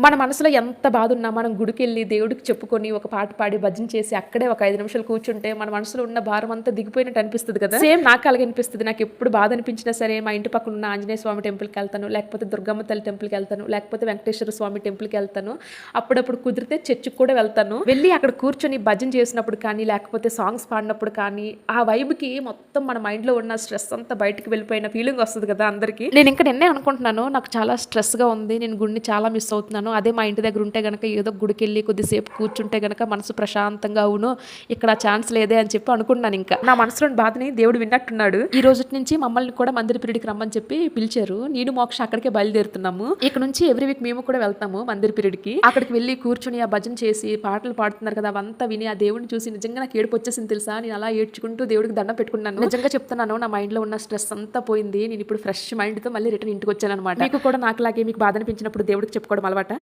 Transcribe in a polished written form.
మన మనసులో ఎంత బాధ ఉన్నా మనం గుడికెళ్ళి దేవుడికి చెప్పుకొని ఒక పాట పాడి భజన చేసి అక్కడే ఒక 5 నిమిషాలు కూర్చుంటే మన మనసులో ఉన్న భారం అంతా దిగిపోయినట్టు అనిపిస్తుంది కదా. సేమ్ నాకు అలాగే అనిపిస్తుంది. నాకు ఎప్పుడు బాధ అనిపించినా సరే మా ఇంటి పక్కన ఉన్న ఆంజనేయ స్వామి టెంపుల్కి వెళ్తాను, లేకపోతే దుర్గమ్మ తల్లి టెంపుల్కి వెళ్తాను, లేకపోతే వెంకటేశ్వర స్వామి టెంపుల్కి వెళ్తాను. అప్పుడప్పుడు కుదిరితే చర్చికి కూడా వెళ్తాను. వెళ్ళి అక్కడ కూర్చొని భజన చేసినప్పుడు కానీ, లేకపోతే సాంగ్స్ పాడినప్పుడు కానీ, ఆ వైబ్కి మొత్తం మన మైండ్లో ఉన్న స్ట్రెస్ అంతా బయటకు వెళ్ళిపోయిన ఫీలింగ్ వస్తుంది కదా అందరికీ. నేను ఇంకా నిన్నే అనుకుంటున్నాను, నాకు చాలా స్ట్రెస్గా ఉంది, నేను గుడిని చాలా మిస్ అవుతున్నాను. అదే మా ఇంటి దగ్గర ఉంటే గనక ఏదో గుడికి వెళ్ళి కొద్దిసేపు కూర్చుంటే గనక మనసు ప్రశాంతంగా అవును, ఇక్కడ ఛాన్స్ లేదే అని చెప్పి అనుకున్నాను. ఇంకా నా మనసులోని బాధని దేవుడు విన్నట్టున్నాడు. ఈ రోజు నుంచి మమ్మల్ని కూడా మందిర పీరియడ్కి రమ్మని చెప్పి పిలిచారు. నేను మోక్ష అక్కడికే బయలుదేరుతున్నాము. ఇక్కడ నుంచి ఎవ్రీ వీక్ మేము కూడా వెళ్తాము మందిర పీరియడ్కి. అక్కడికి వెళ్ళి కూర్చుని ఆ భజన చేసి పాటలు పాడుతున్నారు కదా, అవంతా విని ఆ దేవుడిని చూసి నిజంగా నాకు ఏడుపు వచ్చేసింది తెలుసా. నేను అలా ఏడ్చుకుంటూ దేవుడికి దండం పెట్టుకున్నాను. నిజంగా చెప్తున్నాను, నా మైండ్ లో ఉన్న స్ట్రెస్ అంతా పోయింది. నేను ఇప్పుడు ఫ్రెష్ మైండ్ తో మళ్ళీ రిటర్న్ ఇంటికి వచ్చాను అనమాట. మీకు కూడా నాకులాగే మీకు బాధ అనిపించినప్పుడు దేవుడికి చెప్పుకోవడం అలవాట.